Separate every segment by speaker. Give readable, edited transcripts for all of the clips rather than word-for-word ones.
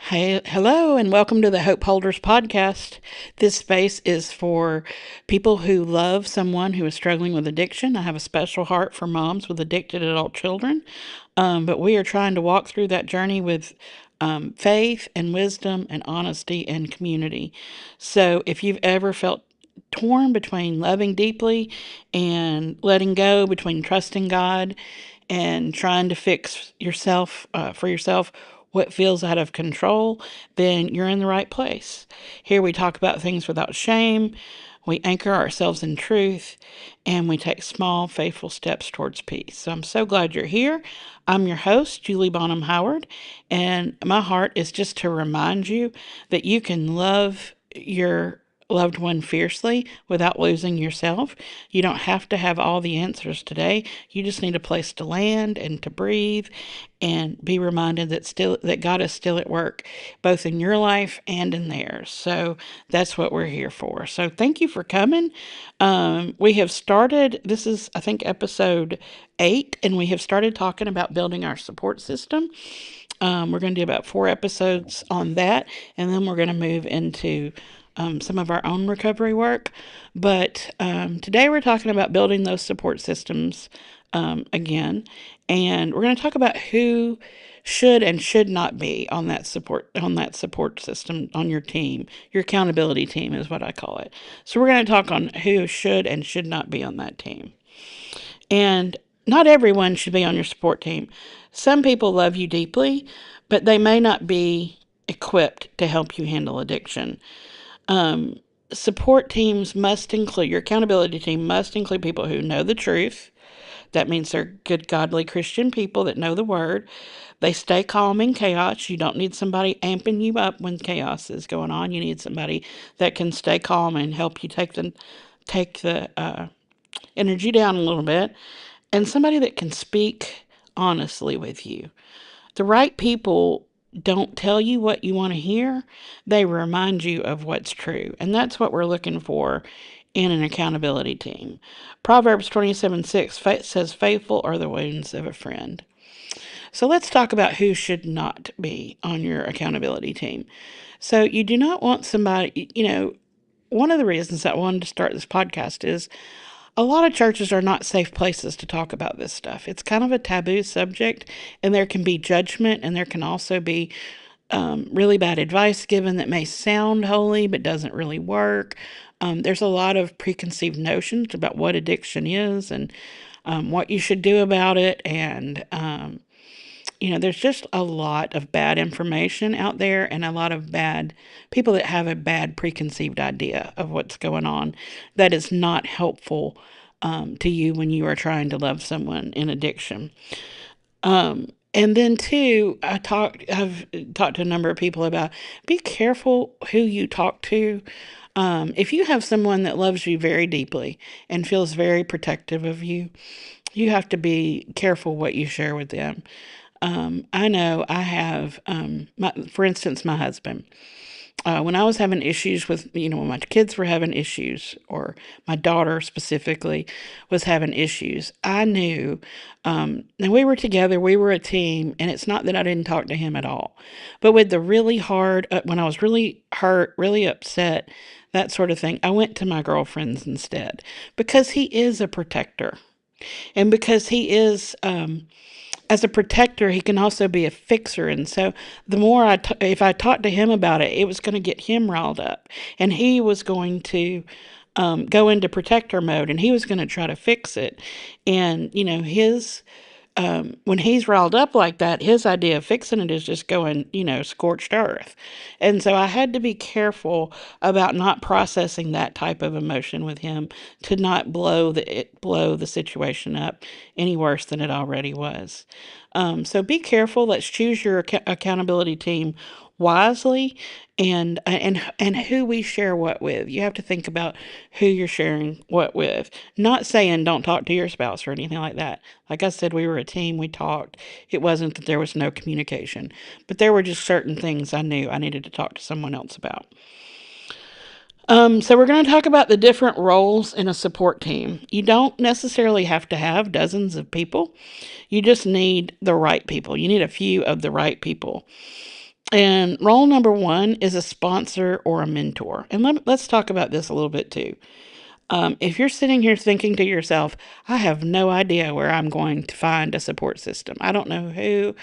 Speaker 1: Hey, hello, and welcome to the Hope Holders podcast. This space is for people who love someone who is struggling with addiction. I have a special heart for moms with addicted adult children, but we are trying to walk through that journey with faith and wisdom and honesty and community. So if you've ever felt torn between loving deeply and letting go, between trusting God and trying to fix yourself for yourself what feels out of control, then you're in the right place. Here we talk about things without shame. We anchor ourselves in truth and we take small, faithful steps towards peace. So I'm so glad you're here. I'm your host, Julie Bonham Howard, and my heart is just to remind you that you can love your loved one fiercely without losing yourself. You don't have to have all the answers today. You just need a place to land and to breathe and be reminded that God is still at work both in your life and in theirs. So that's what we're here for. So thank you for coming. We have started, this is I think episode 8, and we have started talking about building our support system. We're going to do about 4 episodes on that, and then we're going to move into some of our own recovery work. But today we're talking about building those support systems again, and we're going to talk about who should and should not be on that support system on your team. Your accountability team is what I call it. So we're going to talk on who should and should not be on that team. And not everyone should be on your support team. Some people love you deeply, but they may not be equipped to help you handle addiction. Um, Support teams must include, your accountability team must include people who know the truth. That means they're good, godly Christian people that know the word. They stay calm in chaos. You don't need somebody amping you up when chaos is going on. You need somebody that can stay calm and help you take the energy down a little bit, and somebody that can speak honestly with you. The right people don't tell you what you want to hear, they remind you of what's true. And that's what we're looking for in an accountability team. Proverbs 27:6 says, "Faithful are the wounds of a friend." So let's talk about who should not be on your accountability team. So you do not want somebody, one of the reasons that I wanted to start this podcast is a lot of churches are not safe places to talk about this stuff. It's kind of a taboo subject, and there can be judgment, and there can also be really bad advice given that may sound holy but doesn't really work. There's a lot of preconceived notions about what addiction is and what you should do about it. And, there's just a lot of bad information out there and a lot of bad people that have a bad preconceived idea of what's going on that is not helpful to you when you are trying to love someone in addiction. And then too, I've talked to a number of people about be careful who you talk to. If you have someone that loves you very deeply and feels very protective of you, you have to be careful what you share with them. I know I have, for instance, my husband. When I was having issues with, when my kids were having issues, or my daughter specifically was having issues, I knew, and we were together, we were a team, and it's not that I didn't talk to him at all. But with the really hard, when I was really hurt, really upset, that sort of thing, I went to my girlfriends instead because he is a protector. And because he is, as a protector, he can also be a fixer. And so the more if I talked to him about it, it was going to get him riled up. And he was going to go into protector mode and he was going to try to fix it. And, when he's riled up like that, his idea of fixing it is just going, scorched earth. And so I had to be careful about not processing that type of emotion with him to not blow the situation up any worse than it already was. So be careful. Let's choose your accountability team wisely, and who we share what with. You have to think about who you're sharing what with. Not saying don't talk to your spouse or anything like that. Like I said, we were a team, we talked. It wasn't that there was no communication, but there were just certain things I knew I needed to talk to someone else about. So we're going to talk about the different roles in a support team. You don't necessarily have to have dozens of people. You just need the right people. You need a few of the right people. And role number one is a sponsor or a mentor. And let's talk about this a little bit too. If you're sitting here thinking to yourself, I have no idea where I'm going to find a support system. I don't know who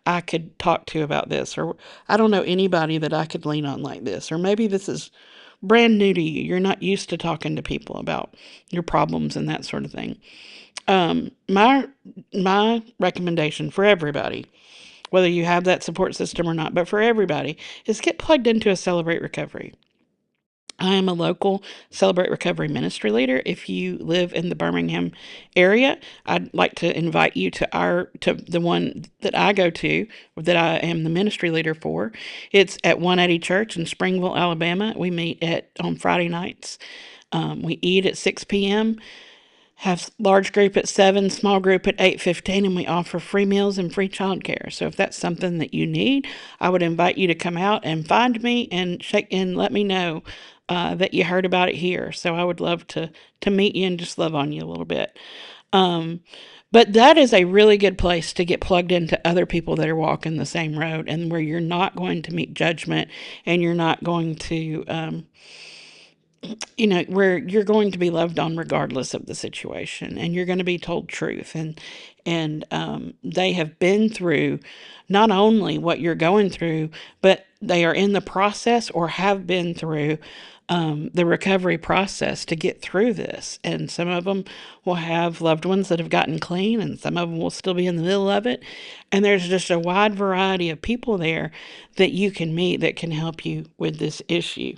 Speaker 1: I could talk to about this, or I don't know anybody that I could lean on like this, or maybe this is brand new to you. You're not used to talking to people about your problems and that sort of thing. My recommendation for everybody, whether you have that support system or not, but for everybody, is get plugged into a Celebrate Recovery. I am a local Celebrate Recovery ministry leader. If you live in the Birmingham area, I'd like to invite you to the one that I go to, that I am the ministry leader for. It's at 180 Church in Springville, Alabama. We meet on Friday nights. We eat at 6 p.m., have large group at 7, small group at 8:15, and we offer free meals and free childcare. So if that's something that you need, I would invite you to come out and find me and let me know that you heard about it here. So I would love to meet you and just love on you a little bit. Um, but that is a really good place to get plugged into other people that are walking the same road, and where you're not going to meet judgment, and you're not going to where you're going to be loved on regardless of the situation, and you're going to be told truth. And they have been through not only what you're going through, but they are in the process or have been through the recovery process to get through this. And some of them will have loved ones that have gotten clean, and some of them will still be in the middle of it. And there's just a wide variety of people there that you can meet that can help you with this issue.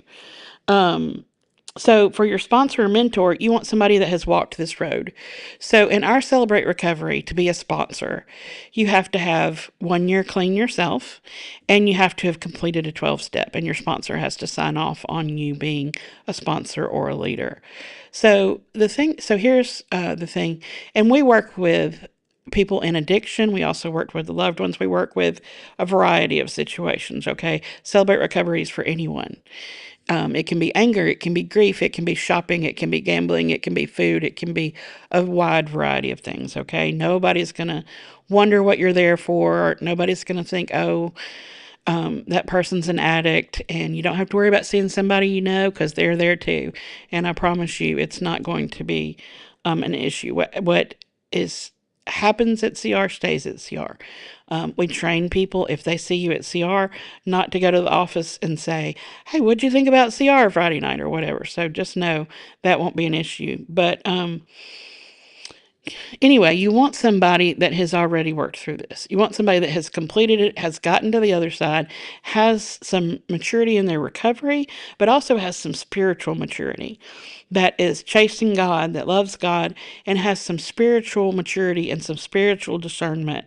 Speaker 1: So, for your sponsor or mentor, you want somebody that has walked this road. So, in our Celebrate Recovery, to be a sponsor, you have to have 1 year clean yourself, and you have to have completed a 12 step, and your sponsor has to sign off on you being a sponsor or a leader. So here's the thing, and we work with people in addiction. We also work with the loved ones. We work with a variety of situations. Okay, Celebrate Recovery is for anyone. It can be anger, it can be grief, it can be shopping, it can be gambling, it can be food, it can be a wide variety of things, okay? Nobody's going to wonder what you're there for. Nobody's going to think, oh, that person's an addict, and you don't have to worry about seeing somebody you know, because they're there too. And I promise you, it's not going to be an issue. What is happens at CR stays at CR. We train people, if they see you at CR, not to go to the office and say, hey, what'd you think about CR Friday night or whatever. So just know that won't be an issue. But anyway, you want somebody that has already worked through this. You want somebody that has completed it, has gotten to the other side, has some maturity in their recovery, but also has some spiritual maturity, that is chasing God, that loves God, and has some spiritual maturity and some spiritual discernment.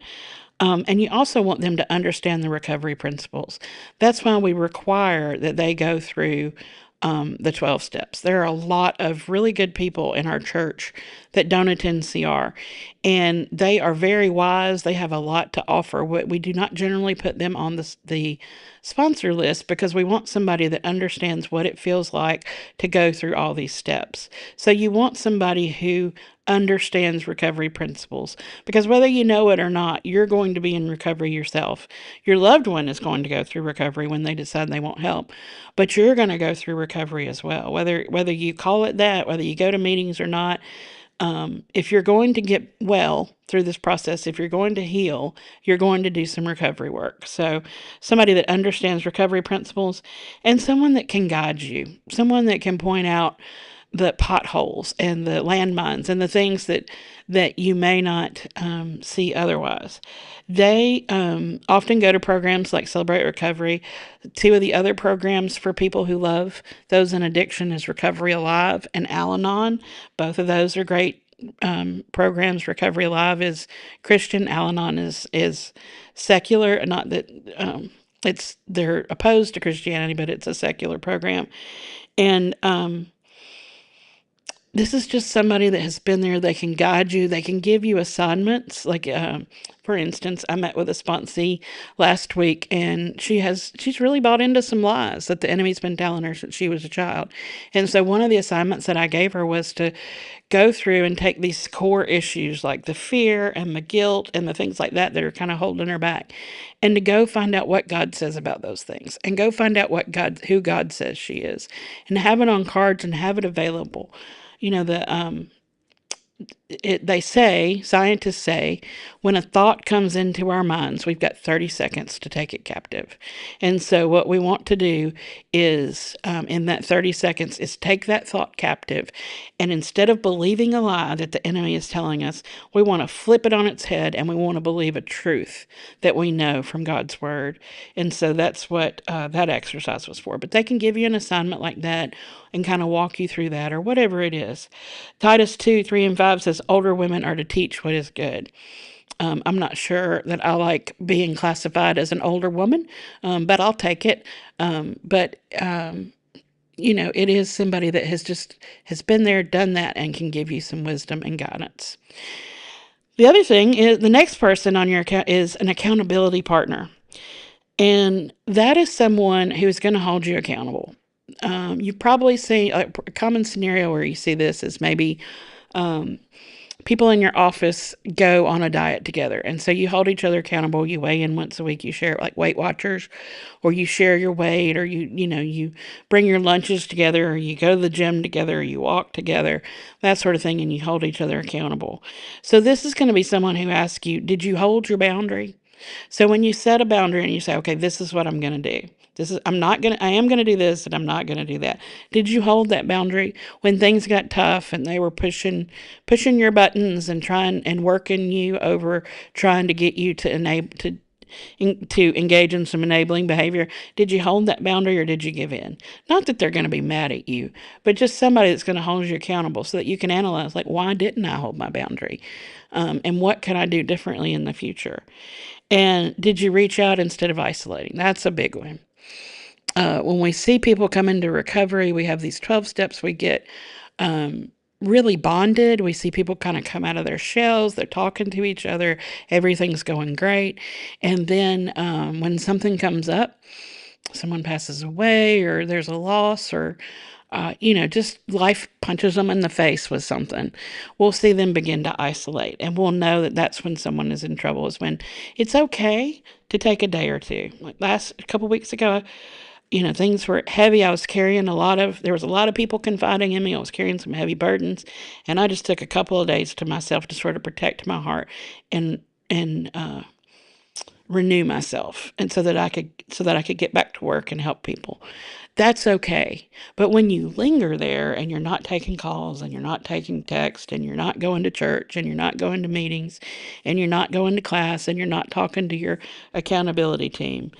Speaker 1: And you also want them to understand the recovery principles. That's why we require that they go through the 12 steps. There are a lot of really good people in our church that don't attend CR, and they are very wise. They have a lot to offer. We do not generally put them on the sponsor list because we want somebody that understands what it feels like to go through all these steps. So you want somebody who understands recovery principles, because whether you know it or not, you're going to be in recovery yourself. Your loved one is going to go through recovery when they decide they won't help, but you're going to go through recovery as well, whether you call it that, whether you go to meetings or not. If you're going to get well through this process, if you're going to heal, you're going to do some recovery work. So, somebody that understands recovery principles, and someone that can guide you, someone that can point out the potholes and the landmines and the things that you may not see otherwise. They often go to programs like Celebrate Recovery. Two of the other programs for people who love those in addiction is Recovery Alive and Al-Anon. Both of those are great programs. Recovery Alive is Christian. Al-Anon is secular. Not that they're opposed to Christianity, but it's a secular program. And this is just somebody that has been there. They can guide you. They can give you assignments. Like, for instance, I met with a sponsee last week, and she's really bought into some lies that the enemy's been telling her since she was a child. And so one of the assignments that I gave her was to go through and take these core issues like the fear and the guilt and the things like that that are kind of holding her back, and to go find out what God says about those things, and go find out who God says she is, and have it on cards and have it available. You know, they say, scientists say, when a thought comes into our minds, we've got 30 seconds to take it captive. And so what we want to do is, in that 30 seconds, is take that thought captive. And instead of believing a lie that the enemy is telling us, we want to flip it on its head, and we want to believe a truth that we know from God's word. And so that's what that exercise was for. But they can give you an assignment like that and kind of walk you through that, or whatever it is. Titus 2:3-5 says older women are to teach what is good. I'm not sure that I like being classified as an older woman, but I'll take it. But it is somebody that has been there, done that, and can give you some wisdom and guidance. The other thing is, the next person on your account is an accountability partner. And that is someone who is going to hold you accountable. You've probably seen a common scenario where you see this is maybe people in your office go on a diet together. And so you hold each other accountable. You weigh in once a week. You share, like Weight Watchers, or you share your weight, or you bring your lunches together, or you go to the gym together, or you walk together, that sort of thing, and you hold each other accountable. So this is going to be someone who asks you, did you hold your boundary? So when you set a boundary and you say, okay, this is what I'm going to do. I am going to do this, and I'm not going to do that. Did you hold that boundary when things got tough and they were pushing your buttons and trying and working you over, trying to get you to engage in some enabling behavior? Did you hold that boundary, or did you give in? Not that they're going to be mad at you, but just somebody that's going to hold you accountable so that you can analyze, like, why didn't I hold my boundary? And what can I do differently in the future? And did you reach out instead of isolating? That's a big one. When we see people come into recovery, we have these 12 steps. We get really bonded. We see people kind of come out of their shells. They're talking to each other. Everything's going great. And then when something comes up, someone passes away, or there's a loss, or just life punches them in the face with something, we'll see them begin to isolate. And we'll know that that's when someone is in trouble, is when it's okay to take a day or two. Like a couple weeks ago, things were heavy. There was a lot of people confiding in me. I was carrying some heavy burdens, and I just took a couple of days to myself to sort of protect my heart and renew myself, and so that I could get back to work and help people. That's okay. But when you linger there and you're not taking calls, and you're not taking text, and you're not going to church, and you're not going to meetings, and you're not going to class, and you're not talking to your accountability team,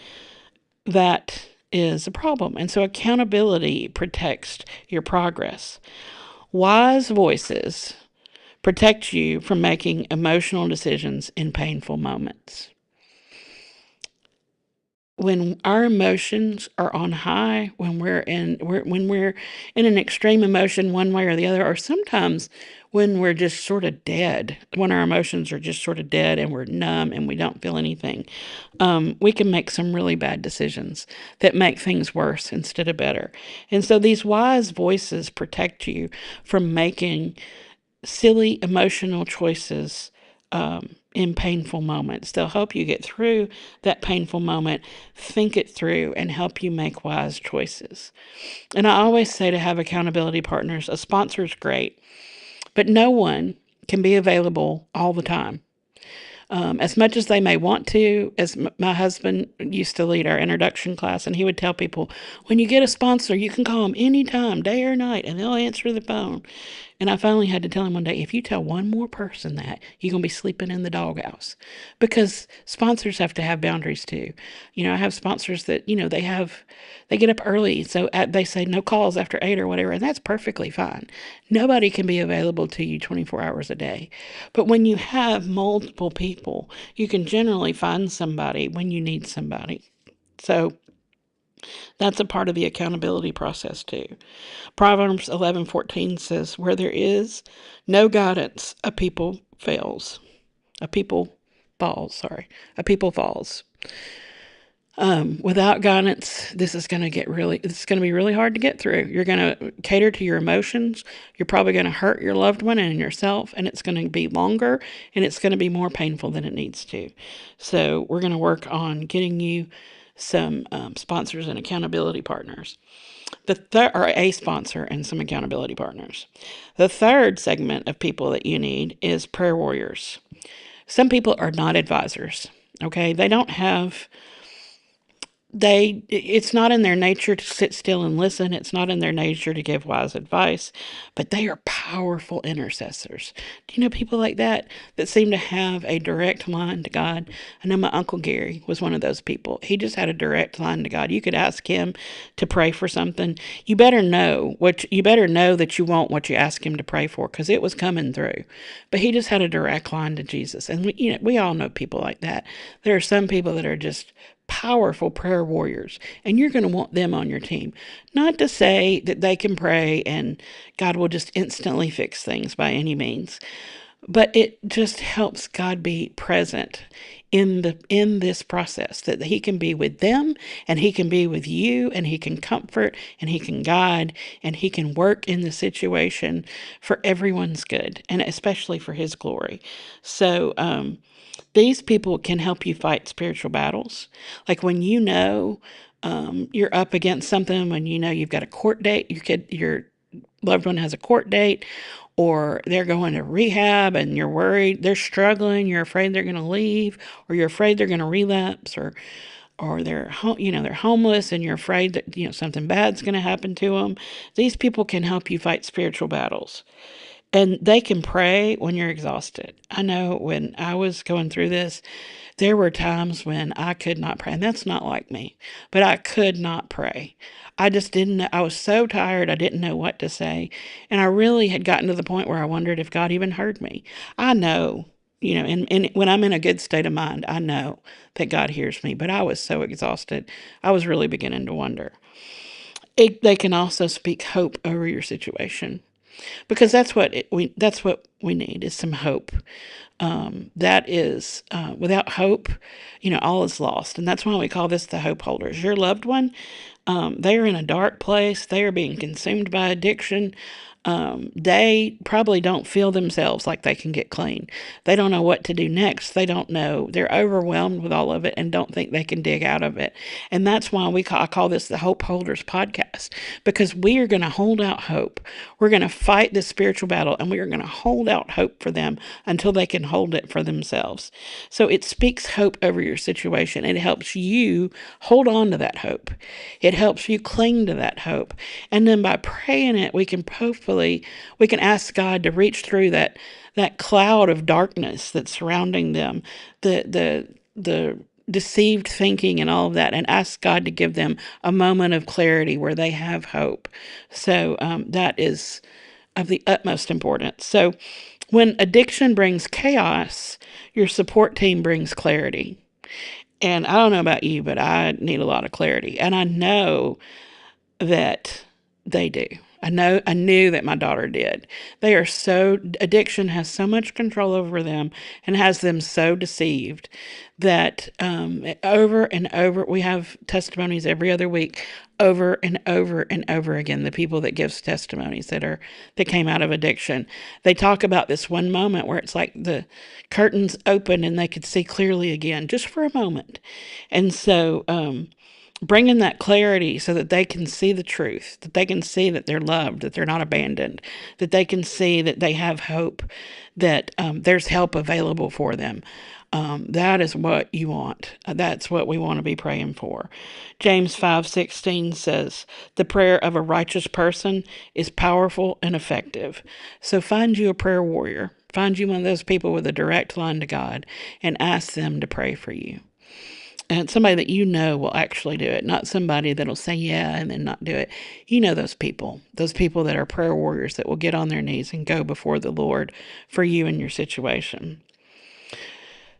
Speaker 1: that is a problem. And so accountability protects your progress. Wise voices protect you from making emotional decisions in painful moments. When our emotions are on high, when we're in an extreme emotion one way or the other, or sometimes when we're just sort of dead, when our emotions are just sort of dead and we're numb and we don't feel anything, we can make some really bad decisions that make things worse instead of better. And so these wise voices protect you from making silly emotional choices in painful moments. They'll help you get through that painful moment, think it through, and help you make wise choices. And I always say to have accountability partners. A sponsor's great, but no one can be available all the time. As much as they may want to, my husband used to lead our introduction class, and he would tell people, when you get a sponsor, you can call them anytime, day or night, and they'll answer the phone. And I finally had to tell him one day, if you tell one more person that, you're going to be sleeping in the doghouse. Because sponsors have to have boundaries too. I have sponsors that, they get up early. So they say no calls after 8 or whatever. And that's perfectly fine. Nobody can be available to you 24 hours a day. But when you have multiple people, you can generally find somebody when you need somebody. So That's a part of the accountability process too. Proverbs 11:14 says, "Where there is no guidance, a people fails. A people falls, sorry. A people falls." Without guidance, it's going to be really hard to get through. You're going to cater to your emotions. You're probably going to hurt your loved one and yourself, and it's going to be longer and it's going to be more painful than it needs to. So, we're going to work on getting you some sponsors and accountability partners. Or a sponsor and some accountability partners. The third segment of people that you need is prayer warriors. Some people are not advisors. Okay, they don't have it's not in their nature to sit still and listen. It's not in their nature to give wise advice, but they are powerful intercessors. Do you know people like that seem to have a direct line to God? I know my Uncle Gary was one of those people. He just had a direct line to God. You could ask him to pray for something. You better know that you want what you ask him to pray for, because it was coming through. But he just had a direct line to Jesus. And we all know people like that. There are some people that are just powerful prayer warriors, and you're going to want them on your team. Not to say that they can pray and God will just instantly fix things by any means, but it just helps God be present in this process, that he can be with them and he can be with you, and he can comfort and he can guide and he can work in the situation for everyone's good, and especially for his glory. So these people can help you fight spiritual battles. Like when you're up against something, when you've got a court date, your loved one has a court date, or they're going to rehab and you're worried, they're struggling, you're afraid they're going to leave, or you're afraid they're going to relapse, or they're homeless and you're afraid that something bad's going to happen to them. These people can help you fight spiritual battles. And they can pray when you're exhausted. I know when I was going through this, there were times when I could not pray. And that's not like me, but I could not pray. I just didn't know. I was so tired, I didn't know what to say. And I really had gotten to the point where I wondered if God even heard me. I know, and when I'm in a good state of mind, I know that God hears me. But I was so exhausted, I was really beginning to wonder. They can also speak hope over your situation, because that's what we need, is some hope. That is without hope, all is lost, and that's why we call this the hope holders. Your loved one, they are in a dark place. They are being consumed by addiction. They probably don't feel themselves like they can get clean. They don't know what to do next. They don't know. They're overwhelmed with all of it and don't think they can dig out of it. And that's why I call this the Hope Holders podcast, because we are going to hold out hope. We're going to fight this spiritual battle, and we are going to hold out hope for them until they can hold it for themselves. So it speaks hope over your situation. It helps you hold on to that hope. It helps you cling to that hope. And then by praying it, we can ask God to reach through that cloud of darkness that's surrounding them, the deceived thinking and all of that, and ask God to give them a moment of clarity where they have hope. So that is of the utmost importance. So when addiction brings chaos, your support team brings clarity. And I don't know about you, but I need a lot of clarity. And I know that they do. I knew that my daughter did. Addiction has so much control over them and has them so deceived that over and over, we have testimonies every other week, over and over and over again. The people that give testimonies that came out of addiction, they talk about this one moment where it's like the curtains open and they could see clearly again, just for a moment. And so, bringing that clarity so that they can see the truth, that they can see that they're loved, that they're not abandoned, that they can see that they have hope, that there's help available for them. That is what you want. That's what we want to be praying for. James 5:16 says, "The prayer of a righteous person is powerful and effective." So find you a prayer warrior. Find you one of those people with a direct line to God and ask them to pray for you. And somebody that will actually do it, not somebody that'll say yeah and then not do it. Those people that are prayer warriors that will get on their knees and go before the Lord for you and your situation.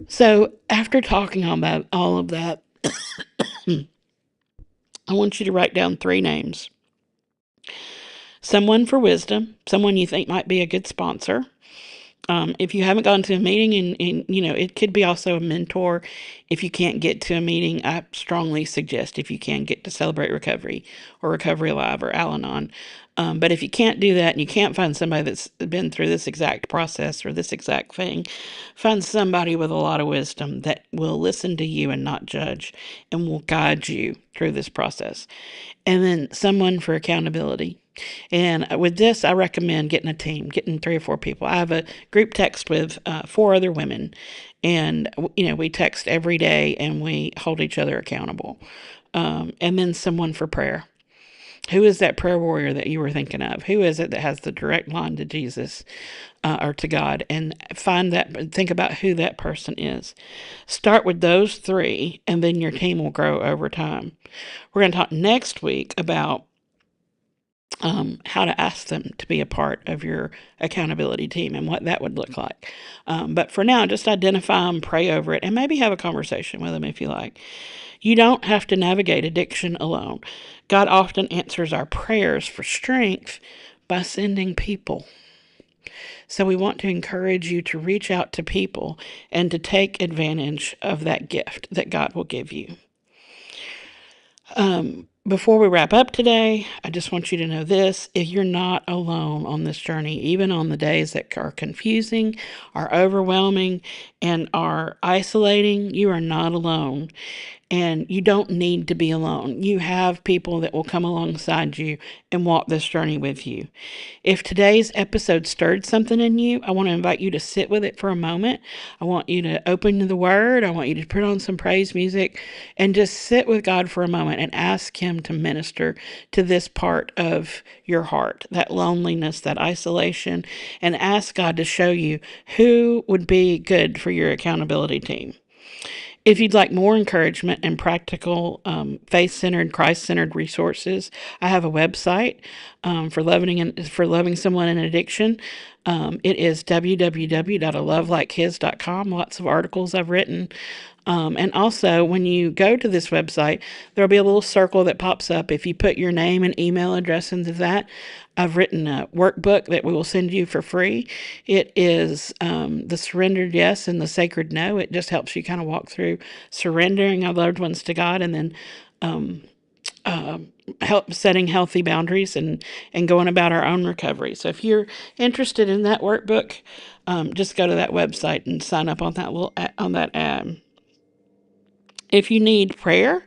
Speaker 1: So after talking about all of that, I want you to write down 3 names. Someone for wisdom, someone you think might be a good sponsor. If you haven't gone to a meeting, and it could be also a mentor. If you can't get to a meeting, I strongly suggest, if you can, get to Celebrate Recovery or Recovery Live or Al-Anon. But if you can't do that and you can't find somebody that's been through this exact process or this exact thing, find somebody with a lot of wisdom that will listen to you and not judge and will guide you through this process. And then someone for accountability. And with this, I recommend getting a team, getting 3 or 4 people. I have a group text with 4 other women, and we text every day and we hold each other accountable. And then someone for prayer. Who is that prayer warrior that you were thinking of? Who is it that has the direct line to Jesus or to God? And find that, think about who that person is. Start with those 3, and then your team will grow over time. We're going to talk next week about how to ask them to be a part of your accountability team and what that would look like. But for now, just identify them, pray over it, and maybe have a conversation with them if you like. You don't have to navigate addiction alone. God often answers our prayers for strength by sending people. So we want to encourage you to reach out to people and to take advantage of that gift that God will give you. Before we wrap up today, I just want you to know this. If you're not alone on this journey, even on the days that are confusing, are overwhelming, and are isolating, you are not alone. And you don't need to be alone. You have people that will come alongside you and walk this journey with you. If today's episode stirred something in you, I want to invite you to sit with it for a moment. I want you to open the Word. I want you to put on some praise music and just sit with God for a moment and ask Him to minister to this part of your heart, that loneliness, that isolation, and ask God to show you who would be good for your accountability team. If you'd like more encouragement and practical, faith-centered, Christ-centered resources, I have a website for loving someone in addiction. It is www.alovelikehis.com. Lots of articles I've written. And also, when you go to this website, there'll be a little circle that pops up. If you put your name and email address into that, I've written a workbook that we will send you for free. It is the Surrendered Yes and the Sacred No. It just helps you kind of walk through surrendering our loved ones to God, and then help setting healthy boundaries and going about our own recovery. So if you're interested in that workbook, just go to that website and sign up on that ad. If you need prayer,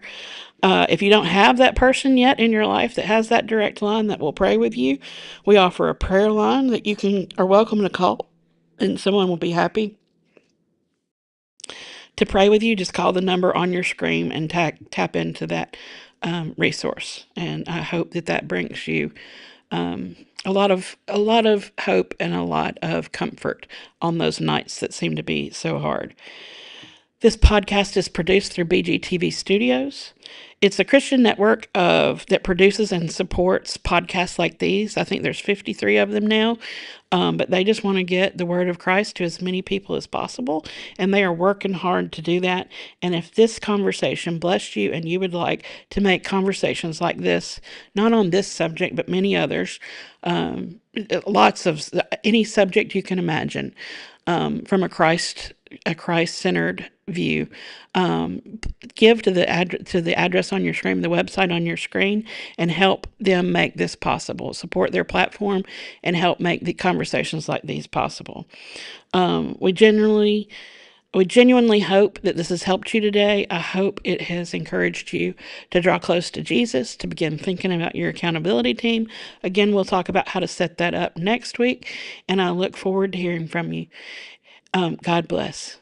Speaker 1: if you don't have that person yet in your life that has that direct line that will pray with you, we offer a prayer line that you are welcome to call, and someone will be happy to pray with you. Just call the number on your screen and tap into that resource. And I hope that brings you a lot of hope and a lot of comfort on those nights that seem to be so hard. This podcast is produced through BGTV Studios. It's a Christian network that produces and supports podcasts like these. I think there's 53 of them now, but they just want to get the word of Christ to as many people as possible, and they are working hard to do that. And if this conversation blessed you and you would like to make conversations like this, not on this subject, but many others, lots of any subject you can imagine, from a Christ-centered view, give to the address on your screen, the website on your screen, and help them make this possible. Support their platform and help make the conversations like these possible. We genuinely hope that this has helped you today. I hope it has encouraged you to draw close to Jesus, to begin thinking about your accountability team. Again, we'll talk about how to set that up next week, and I look forward to hearing from you. God bless.